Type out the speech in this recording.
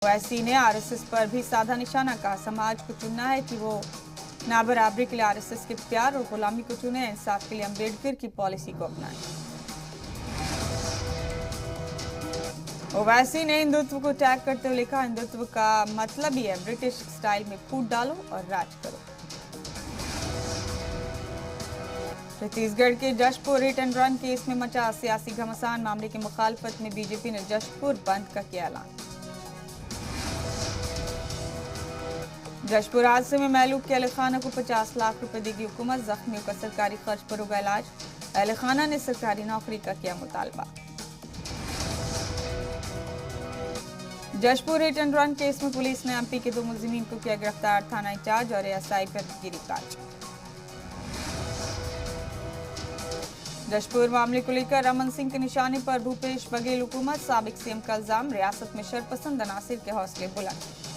ओवैसी ने आरएसएस पर भी साधा निशाना कहा। समाज को चुनना है कि वो ना बराबरी के लिए आरएसएस के प्यार और गुलामी को चुने, इंसाफ के लिए अम्बेडकर की पॉलिसी को अपनाएं। ओवैसी ने हिंदुत्व को टैग करते हुए लिखा, हिंदुत्व का मतलब ही है ब्रिटिश स्टाइल में फूट डालो और राज करो। छत्तीसगढ़ के Jashpur hit and run case में मचा सियासी घमासान। मामले की मुखालफत में बीजेपी ने जशपुर बंद का किया ऐलान। जशपुर हादसे में महलूक के अली खाना को 50 लाख रुपए देगी हुकूमत। जख्मियों का सरकारी खर्च पर होगा इलाज। अली खाना ने सरकारी नौकरी का किया मुतालबा। Jashpur hit and run case में पुलिस ने एमपी के 2 मुलजिमीन को किया गिरफ्तार। थाना इंचार्ज और एएसआई पर गिरफ्तार। जशपुर मामले को लेकर रमन सिंह के निशाने पर भूपेश बघेल हुकूमत। साबिक सीएम का इल्जाम, रियासत में शरपसंद अनासिर के हौसले बुलंद।